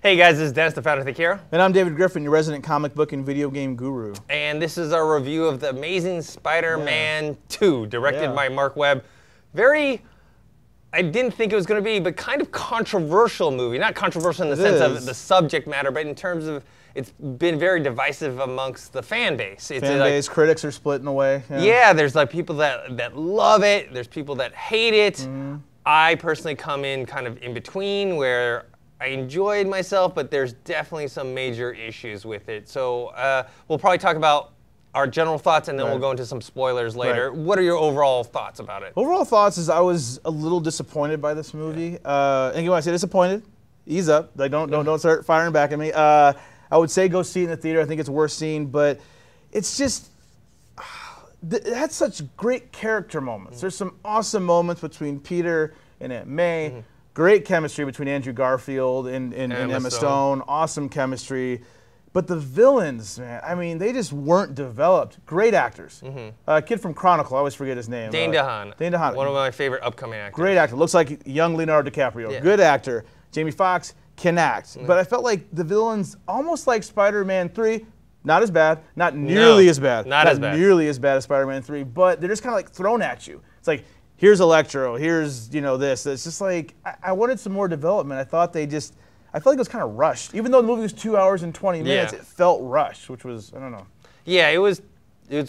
Hey guys, this is Dennis, the founder of Think Hero. And I'm David Griffin, your resident comic book and video game guru. And this is our review of The Amazing Spider-Man 2, directed by Mark Webb. I didn't think it was going to be, but kind of controversial movie. Not controversial in the sense of the subject matter, but in terms of it's been very divisive amongst the fan base. Critics are split in a way. Yeah, there's like people that love it. There's people that hate it. I personally come in kind of in between where I enjoyed myself, but there's definitely some major issues with it. So we'll probably talk about our general thoughts, and then we'll go into some spoilers later. What are your overall thoughts about it? Overall thoughts is I was a little disappointed by this movie. And when I say disappointed, ease up. Like don't start firing back at me. I would say go see it in the theater. I think it's worth seeing, but it's just it had such great character moments. There's some awesome moments between Peter and Aunt May. Great chemistry between Andrew Garfield and Emma Stone. Awesome chemistry. But the villains, man, I mean, they just weren't developed. Great actors. Kid from Chronicle, I always forget his name. Dane DeHaan. Dane DeHaan. One of my favorite upcoming actors. Great actor. Looks like young Leonardo DiCaprio. Good actor. Jamie Foxx can act. But I felt like the villains, almost like Spider-Man 3, not as bad. Not nearly as bad. Not nearly as bad as Spider-Man 3, but they're just kind of like thrown at you. It's like, here's Electro, here's, this. It's just like, I wanted some more development. I felt like it was kind of rushed. Even though the movie was 2 hours and 20 minutes, it felt rushed, which was, I don't know. Yeah, it was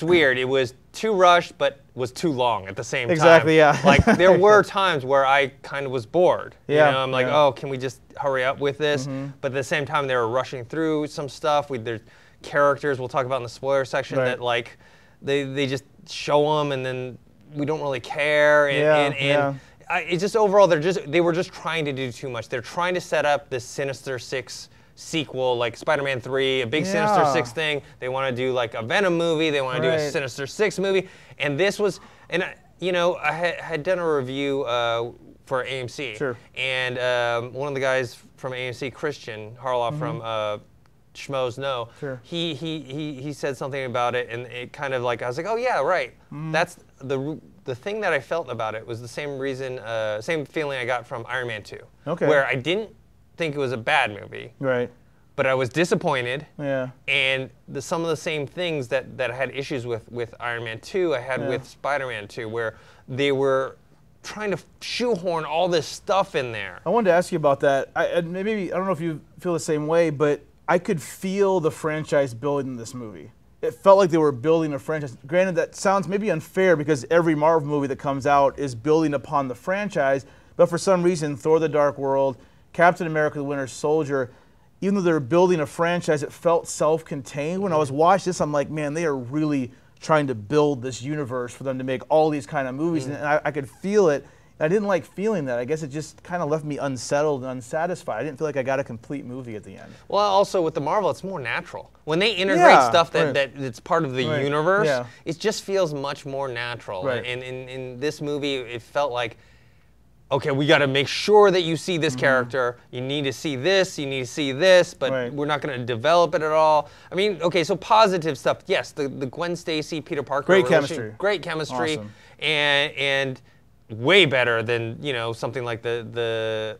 weird. It was too rushed, but was too long at the same time. Exactly, yeah. Like, there were times where I kind of was bored. Yeah. I'm like, oh, can we just hurry up with this? But at the same time, they were rushing through some stuff. There's characters we'll talk about in the spoiler section that, like, they just show them and then we don't really care. It's just overall they were just trying to do too much. They're trying to set up this Sinister Six sequel, like Spider-Man 3, a big Sinister Six thing. They want to do like a Venom movie. They want to do a Sinister Six movie. And this was, I had done a review for AMC. Sure. And one of the guys from AMC, Christian Harloff from Schmoes Know, he said something about it, and it kind of like, I was like, oh yeah, right. That's the thing that I felt about it was the same reason, same feeling I got from Iron Man 2. Okay. Where I didn't think it was a bad movie. Right. But I was disappointed. Yeah. And some of the same things that I had issues with Iron Man 2, I had with Spider-Man 2, where they were trying to shoehorn all this stuff in there. I wanted to ask you about that. I don't know if you feel the same way, but I could feel the franchise building in this movie. It felt like they were building a franchise. Granted, that sounds maybe unfair because every Marvel movie that comes out is building upon the franchise, but for some reason, Thor: The Dark World, Captain America: The Winter Soldier, even though they were building a franchise, it felt self-contained. When I was watching this, I'm like, man, they are really trying to build this universe for them to make all these kind of movies, and I could feel it. I didn't like feeling that. I guess it just kind of left me unsettled and unsatisfied. I didn't feel like I got a complete movie at the end. Well, also with the Marvel, it's more natural. When they integrate stuff that's part of the universe, it just feels much more natural. And in this movie, it felt like, okay, we got to make sure that you see this character. You need to see this. You need to see this. But we're not going to develop it at all. I mean, okay, so positive stuff. Yes, the Gwen Stacy, Peter Parker. Great chemistry. Great chemistry. Awesome. And way better than something like the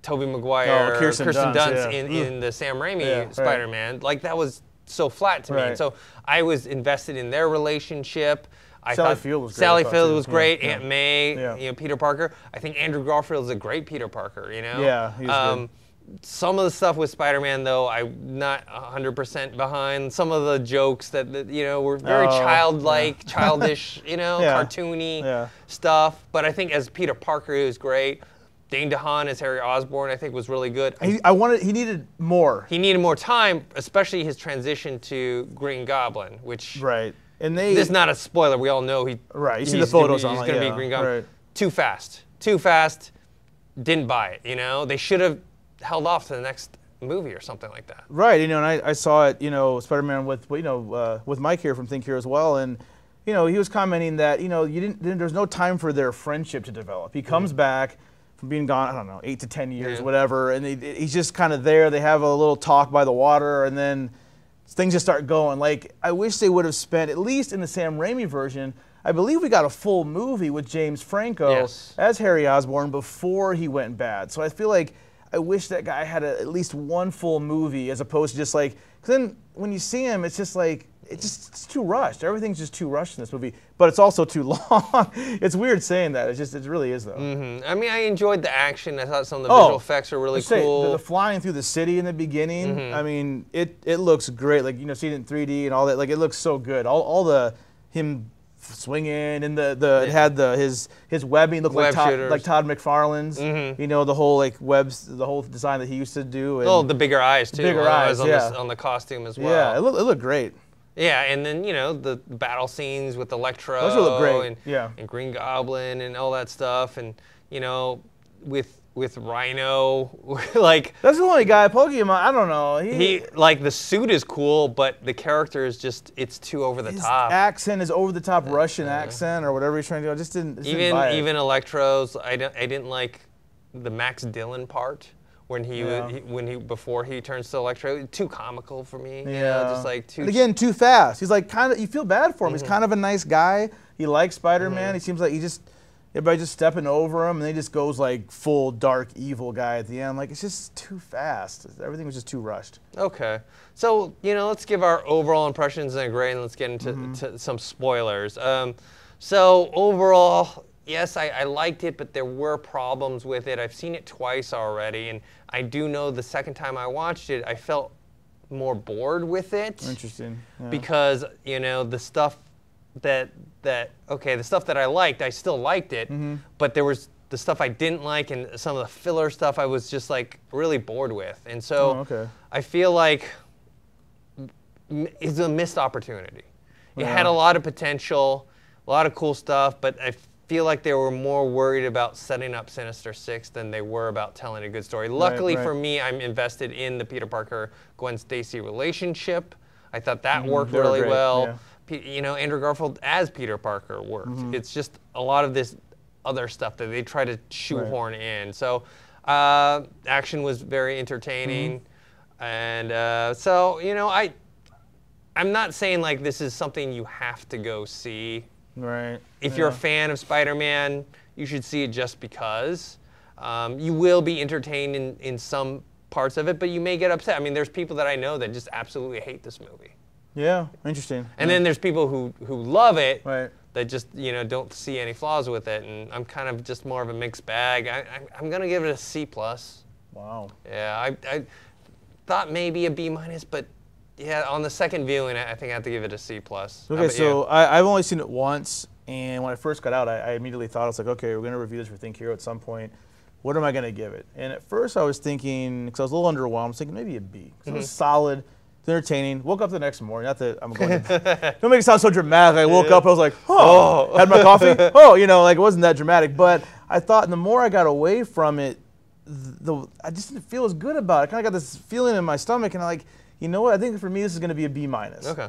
Tobey Maguire, Kirsten Dunst in the Sam Raimi Spider-Man. Like, that was so flat to me. And so I was invested in their relationship. Sally Field was great. Sally Field was great. Aunt May, Peter Parker. I think Andrew Garfield is a great Peter Parker. Yeah, he was good. Some of the stuff with Spider-Man, though, I'm not 100% behind. Some of the jokes that were very childlike, childish, cartoony stuff. But I think as Peter Parker, he was great. Dane DeHaan as Harry Osborn, I think, was really good. He needed more. He needed more time, especially his transition to Green Goblin, which and this is not a spoiler. We all know you see the photos on. He's going to be Green Goblin. Right. Too fast. Didn't buy it. They should have held off to the next movie or something like that. Right, and I saw it, Spider-Man with Mike here from Think Here as well, and he was commenting that there's no time for their friendship to develop. He comes back from being gone, I don't know, 8 to 10 years, whatever, and he's just kind of there. They have a little talk by the water, and then things just start going. Like, I wish they would have spent, at least in the Sam Raimi version, I believe we got a full movie with James Franco as Harry Osborn before he went bad. So I feel like I wish that guy had at least one full movie as opposed to just like. Because then when you see him, it's just like it's too rushed. Everything's just too rushed in this movie, but it's also too long. It's weird saying that. It really is though. I mean, I enjoyed the action. I thought some of the visual effects were really cool. The flying through the city in the beginning. I mean, it looks great. Like seeing it in 3D and all that. Like it looks so good. All the him swinging and it had his webbing looked like Todd McFarlane's. The whole like webs, the whole design that he used to do. And the bigger eyes too. Bigger eyes, on the costume as well. Yeah, it looked great. Yeah, and then the battle scenes with Electro those look great. And Green Goblin and all that stuff, and with Rhino, like that's the only guy Pokemon. I don't know. He like the suit is cool, but the character is just it's too over the top. Accent is over the top Russian accent or whatever he's trying to do. I just didn't. Even Electro's. I didn't like the Max Dillon part. When before he turns to Electro, too comical for me. Just like too. And again, too fast. He's like you feel bad for him. He's kind of a nice guy. He likes Spider-Man. He seems like everybody just stepping over him, and then he just goes like full dark evil guy at the end. Like it's just too fast. Everything was just too rushed. Okay, so let's give our overall impressions and grade, and let's get into some spoilers. So overall. Yes, I liked it, but there were problems with it. I've seen it twice already, and I do know the second time I watched it, I felt more bored with it. Interesting. Yeah. Because, the stuff the stuff that I liked, I still liked it, but there was the stuff I didn't like and some of the filler stuff I was just like really bored with. And so I feel like it's a missed opportunity. It had a lot of potential, a lot of cool stuff, but I feel like they were more worried about setting up Sinister Six than they were about telling a good story. Luckily for me, I'm invested in the Peter Parker-Gwen Stacy relationship. I thought that worked really well. Yeah. Andrew Garfield as Peter Parker worked. It's just a lot of this other stuff that they try to shoehorn in. So action was very entertaining. And so, I'm not saying like this is something you have to go see. Right. If you're a fan of Spider-Man, you should see it just because. You will be entertained in some parts of it, but you may get upset. I mean, there's people that I know that just absolutely hate this movie. Yeah, interesting. And then there's people who love it that just don't see any flaws with it, and I'm kind of just more of a mixed bag. I'm gonna give it a C+. Wow. Yeah, I thought maybe a B-, but. Yeah, on the second viewing, I think I have to give it a C+. Okay, so I've only seen it once, and when I first got out, I immediately thought, I was like, okay, we're going to review this for Think Hero at some point. What am I going to give it? And at first I was thinking, because I was a little underwhelmed, I was thinking maybe a B. It was solid, it's entertaining. Woke up the next morning, not that I'm going to, don't make it sound so dramatic. I woke up, I was like, had my coffee, like it wasn't that dramatic. But I thought the more I got away from it, I just didn't feel as good about it. I kind of got this feeling in my stomach, and I'm like, you know what? I think for me, this is going to be a B-. Okay.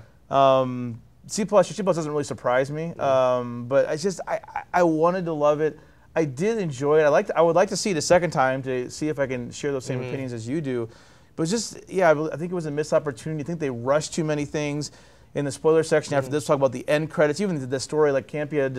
C+. C+ doesn't really surprise me, but I wanted to love it. I did enjoy it. I would like to see it a second time to see if I can share those same opinions as you do. But I think it was a missed opportunity. I think they rushed too many things in the spoiler section. After this, talk about the end credits. Even the story, like John Campea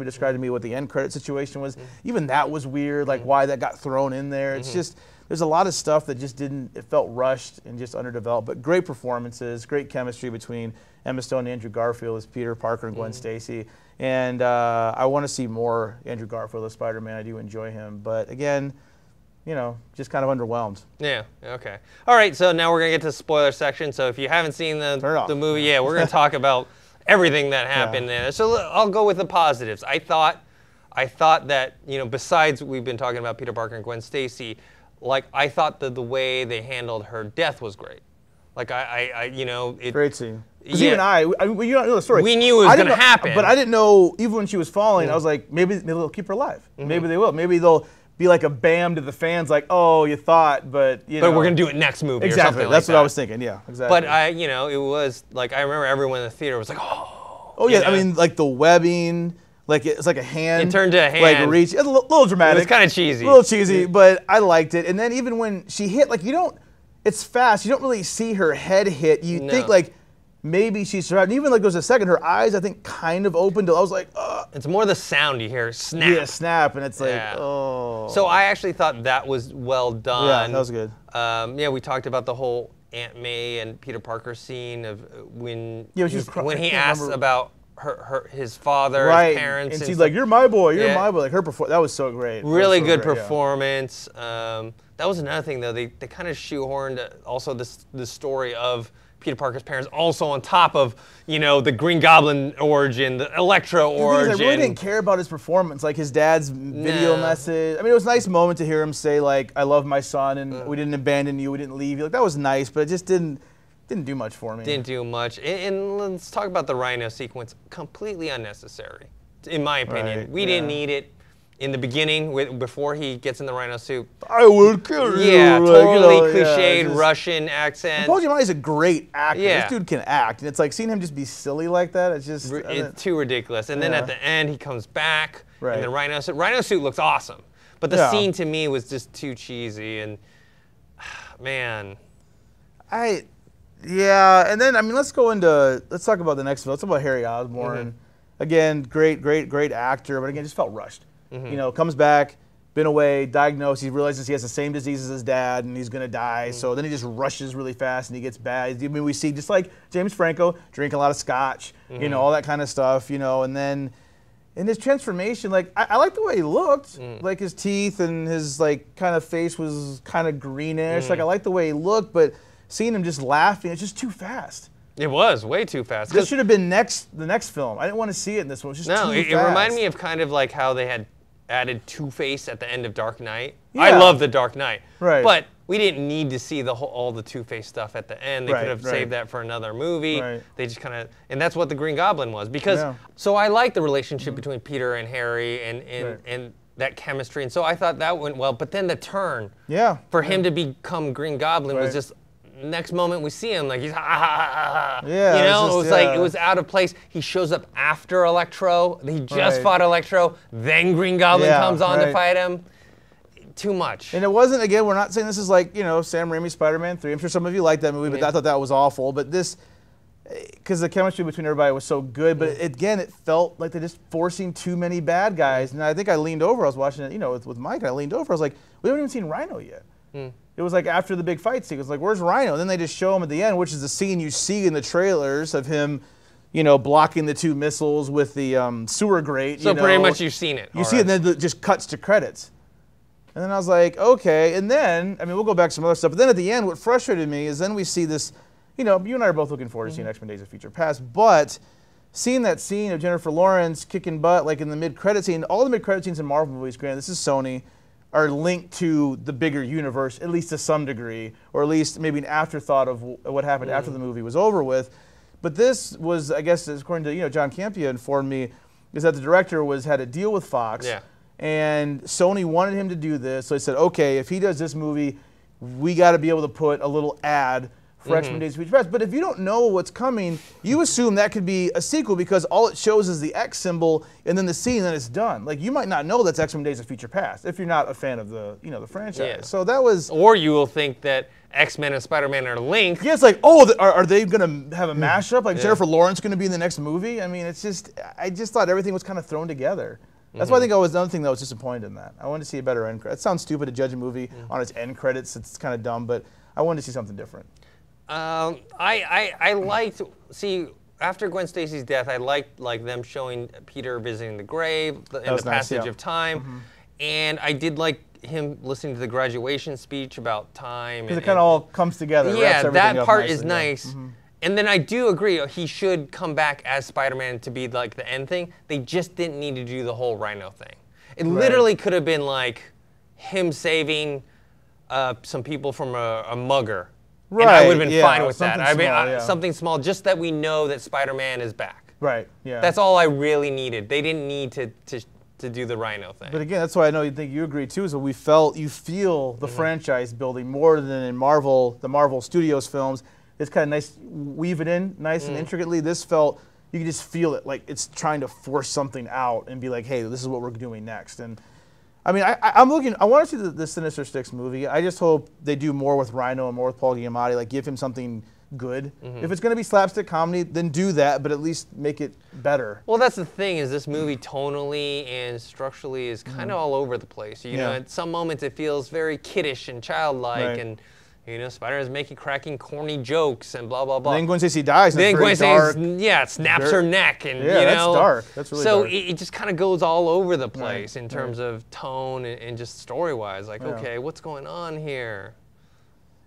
described to me what the end credit situation was. Even that was weird, like why that got thrown in there. It's just. There's a lot of stuff that just it felt rushed and just underdeveloped, but great performances, great chemistry between Emma Stone and Andrew Garfield as Peter Parker and Gwen Stacy. And I want to see more Andrew Garfield as Spider-Man. I do enjoy him. But again, just kind of underwhelmed. Yeah, okay. All right, so now we're going to get to the spoiler section. So if you haven't seen the movie, we're going to talk about everything that happened there. So I'll go with the positives. I thought that, besides we've been talking about Peter Parker and Gwen Stacy, like I thought that the way they handled her death was great. Like great scene. Because even you don't know the story. We knew it was going to happen, but I didn't know. Even when she was falling, I was like, maybe they'll keep her alive. Maybe they will. Maybe they'll be like a bam to the fans, like, oh, you thought, but But we're going to do it next movie. Exactly. Or something That's like what that. I was thinking. Yeah, exactly. But it was like I remember everyone in the theater was like, oh. Oh yeah, I mean, like the webbing. Like it's like a hand. It turned to a hand. Like reach. It's a little dramatic. It was kind of cheesy. A little cheesy, but I liked it. And then even when she hit, like it's fast. You don't really see her head hit. You think like maybe she survived. And even like there was a second, her eyes I think kind of opened. I was like, It's more the sound you hear, snap. Yeah, snap, and it's like, Yeah. oh. So I actually thought that was well done. Yeah, that was good. Yeah, we talked about the whole Aunt May and Peter Parker scene of when Yeah, she was when he I can't asks remember. about his father, right. his parents, and she's stuff. like, "You're my boy, you're Yeah. my boy." Like her performance, that was so great. Really That was so good great, yeah. performance. That was another thing though. They kind of shoehorned also this story of Peter Parker's parents also on top of the Green Goblin origin, the Electro origin. I really didn't care about his performance, like his dad's video message. I mean, it was a nice moment to hear him say like, "I love my son, and we didn't abandon you, we didn't leave you." Like that was nice, but it just didn't do much for me. Didn't do much. And let's talk about the Rhino sequence. Completely unnecessary, in my opinion. Right, We didn't need it in the beginning before he gets in the Rhino suit. I will kill you. Yeah, like, totally yeah, cliched just- Russian accent. Paul Giamatti's a great actor. Yeah. This dude can act, and it's like seeing him just be silly like that. It's just It's too ridiculous. And then Yeah. at the end, he comes back Right. in the Rhino suit. Rhino suit looks awesome, but the Yeah. scene to me was just too cheesy. And man, Yeah, and then I mean, let's talk about the next film. Let's talk about Harry Osborn. Again, great actor, but again, just felt rushed. Comes back, been away, diagnosed. He realizes he has the same disease as his dad, and he's gonna die. So then he just rushes really fast, and he gets bad. I mean, we see just like James Franco drinking a lot of scotch, all that kind of stuff, and then. In his transformation, like I like the way he looked, like his teeth and his like kind of face was kind of greenish. Like I like the way he looked, but seeing him just laughing, it's just too fast. it was way too fast. This should have been the next film. I didn't want to see it in this one. It was just No, too it fast. reminded me of kind of like how they had added Two-Face at the end of Dark Knight. Yeah. I love the Dark Knight. Right. But we didn't need to see all the Two-Face stuff at the end. They Right, could have right. saved that for another movie. Right. They just kind of, and that's what the Green Goblin was. Because, Yeah. so I like the relationship between Peter and Harry and Right. that chemistry. And so I thought that went well. But then the turn Yeah. for him to become Green Goblin was Right. just, next moment we see him, like he's ha ha ha ha ha. Yeah, You it's know, just- it was like, yeah. it was out of place. He shows up after Electro. He just Right. fought Electro. Then Green Goblin Yeah, comes on to right. fight him. Too much. And it wasn't, again, we're not saying this is like, Sam Raimi's Spider-Man 3. I'm sure some of you liked that movie, but Yeah. I thought that was awful. But this, because the chemistry between everybody was so good, but again, it felt like they're just forcing too many bad guys. And I think I leaned over, I was watching it, with Mike, and I leaned over, I was like, we haven't even seen Rhino yet. It was like after the big fight scene, it was like, where's Rhino? And then they just show him at the end, which is the scene you see in the trailers of him, blocking the two missiles with the sewer grate. So pretty much you've seen it. You see it, and then it just cuts to credits. And then I was like, okay. And then, I mean, we'll go back to some other stuff. But then at the end, what frustrated me is then we see this, you and I are both looking forward to seeing X-Men Days of Future Past. But seeing that scene of Jennifer Lawrence kicking butt, like in the mid-credit scene, all the mid-credit scenes in Marvel movies, granted, this is Sony, are linked to the bigger universe, at least to some degree, or at least maybe an afterthought of what happened after the movie was over with. But this was, I guess, according to, John Campea informed me, is that the director had a deal with Fox. Yeah. And Sony wanted him to do this, so they said, okay, if he does this movie, we got to be able to put a little ad for X-Men Days of Future Past. But if you don't know what's coming, you assume that could be a sequel because all it shows is the X symbol and then the scene, and it's done. Like, you might not know that's X-Men Days of Future Past if you're not a fan of the, the franchise. Yeah. So that was... Or you will think that X-Men and Spider-Man are linked. Yeah, it's like, oh, are they going to have a mashup? Like, Jennifer Lawrence going to be in the next movie? I mean, it's just... I just thought everything was kind of thrown together. That's why I think another thing that was disappointed in that. I wanted to see a better end credit. It sounds stupid to judge a movie on its end credits. It's kind of dumb, but I wanted to see something different. I liked, after Gwen Stacy's death, I liked them showing Peter visiting the grave and the was nice, passage yeah. of time. And I did like him listening to the graduation speech about time. Because it kind of all comes together. Wraps Yeah, everything that up part nicely, is yeah. nice. And then I do agree, he should come back as Spider-Man to be like the end thing. They just didn't need to do the whole Rhino thing. It literally could have been like him saving some people from a mugger. And I would have been fine with that. something small, yeah. Something small, just that we know that Spider-Man is back. Right, yeah. That's all I really needed. They didn't need to do the Rhino thing. But again, that's why I know you think you agree too, is that you feel the franchise building more than in the Marvel Studios films. It's kind of nice, weave it in nice and intricately. This felt, you could just feel it, like it's trying to force something out and be like, hey, this is what we're doing next. And I mean, I'm looking. I want to see the Sinister Six movie. I just hope they do more with Rhino and more with Paul Giamatti. Like, give him something good. If it's going to be slapstick comedy, then do that, but at least make it better. Well, that's the thing, is this movie tonally and structurally is kind of all over the place. You know, at some moments it feels very kiddish and childlike, and you know, Spider-Man's cracking corny jokes and blah blah blah. And then Gwen Stacy dies. And then Gwen Stacy, snaps her neck, and you know, that's dark. That's really dark. So it just kind of goes all over the place in terms of tone and just story-wise. Like, okay, what's going on here?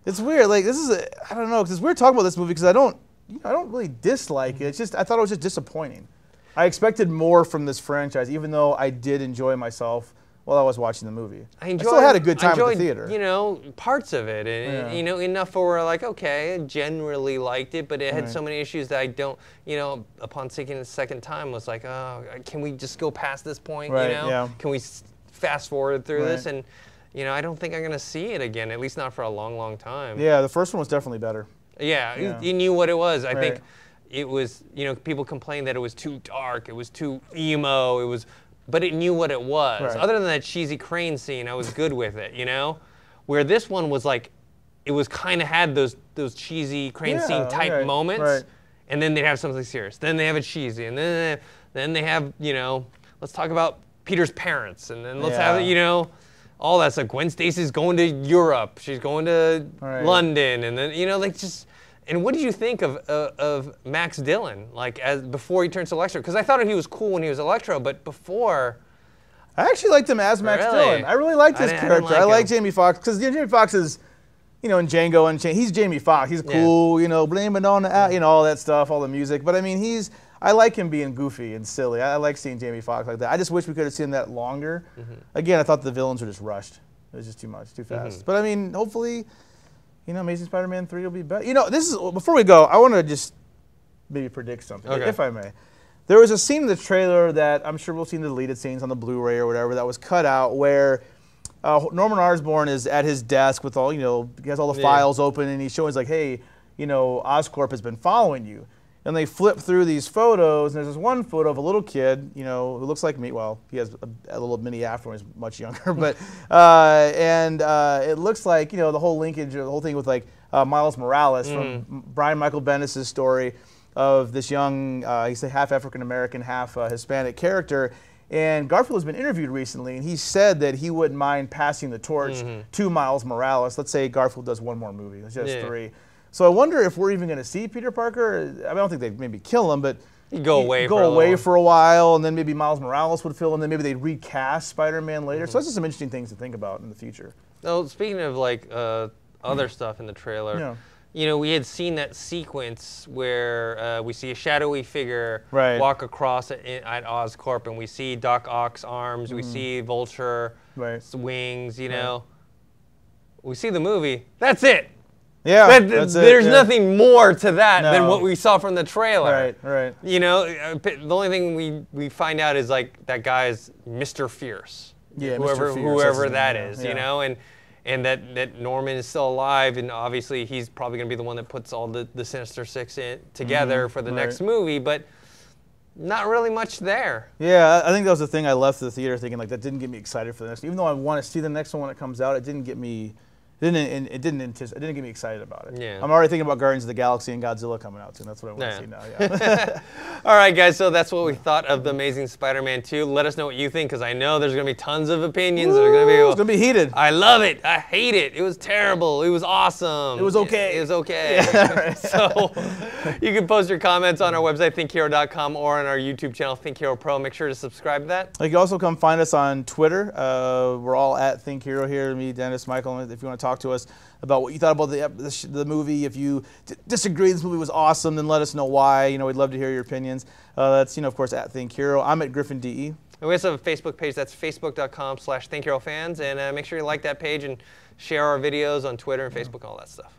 It's weird. Like, this is I don't know, because it's weird talking about this movie because I don't really dislike it. It's just I thought it was just disappointing. I expected more from this franchise, even though I did enjoy myself while I was watching the movie. I still had a good time at the theater. You know, parts of it, and you know, enough where we're like, okay, I generally liked it, but it had so many issues that I don't, you know, upon seeing it a second time, was like, oh, can we just go past this point? You know, can we fast forward through this? And you know, I don't think I'm gonna see it again, at least not for a long, long time. Yeah, the first one was definitely better. Yeah, you knew what it was. I think it was, you know, people complained that it was too dark, it was too emo, but it knew what it was. Other than that cheesy crane scene, I was good with it, you know? Where this one was like, it was kind of had those cheesy crane scene type moments, and then they'd have something serious. Then they have a cheesy, and then they have, you know, let's talk about Peter's parents, and then let's have, you know, all that stuff. Gwen Stacy's going to Europe, she's going to London, and then, you know, like just, and what did you think of Max Dillon, like before he turns to Electro? Because I thought he was cool when he was Electro, but before. I actually liked him as Max Dillon. I really liked his character. I like Jamie Foxx, because Jamie Foxx is, you know, in Django Unchained, he's Jamie Foxx. He's cool, you know, blame it on the, you know, all that stuff, all the music. But I mean, I like him being goofy and silly. I like seeing Jamie Foxx like that. I just wish we could have seen that longer. Again, I thought the villains were just rushed. It was just too much, too fast. But I mean, hopefully, you know, Amazing Spider-Man 3 will be better. You know, before we go, I want to just maybe predict something, if I may. There was a scene in the trailer that I'm sure we'll see in the deleted scenes on the Blu-ray or whatever that was cut out where Norman Osborn is at his desk with all, you know, he has all the files open, and he's showing, he's like, hey, you know, Oscorp has been following you. And they flip through these photos, and there's this one photo of a little kid, you know, who looks like me. Well, he has a little mini afro when he's much younger, but it looks like, you know, the whole linkage, the whole thing with like Miles Morales from Brian Michael Bendis' story of this young, he's a half African American, half Hispanic character. And Garfield has been interviewed recently, and he said that he wouldn't mind passing the torch to Miles Morales. Let's say Garfield does one more movie, let's just 3. So I wonder if we're even going to see Peter Parker. I don't think they'd maybe kill him, but he'd go away for a while, and then maybe Miles Morales would fill, and then maybe they'd recast Spider-Man later. So that's just some interesting things to think about in the future. No, speaking of like other stuff in the trailer, you know, we had seen that sequence where we see a shadowy figure walk across at Oscorp, and we see Doc Ock's arms, we see Vulture's wings, you know. We see the movie. That's it. Yeah, there's nothing more to that than what we saw from the trailer. Right. You know, the only thing we find out is like that guy is Mr. Fierce. Yeah, whoever that is, you know, and that Norman is still alive, and obviously he's probably going to be the one that puts all the Sinister Six together for the next movie, but not really much there. Yeah, I think that was the thing I left the theater thinking, like, that didn't get me excited for the next. Even though I want to see the next one when it comes out, it didn't get me. It didn't get me excited about it. Yeah. I'm already thinking about Guardians of the Galaxy and Godzilla coming out soon. That's what I want to see now. Yeah. All right, guys. So that's what we thought of The Amazing Spider-Man 2. Let us know what you think, because I know there's going to be tons of opinions. It's going to be heated. I love it. I hate it. It was terrible. It was awesome. It was okay. It was okay. Yeah, So you can post your comments on our website, thinkhero.com, or on our YouTube channel, Think Hero Pro. Make sure to subscribe to that. You can also come find us on Twitter. We're all at Think Hero here. Me, Dennis, Michael. If you want to talk to us about what you thought about the movie, if you disagree this movie was awesome, then let us know why. You know, we'd love to hear your opinions. That's, you know, of course, at Think Hero. I'm at Griffin DE. And we also have a Facebook page. That's facebook.com/ThinkHeroFans. And make sure you like that page and share our videos on Twitter and Facebook and all that stuff.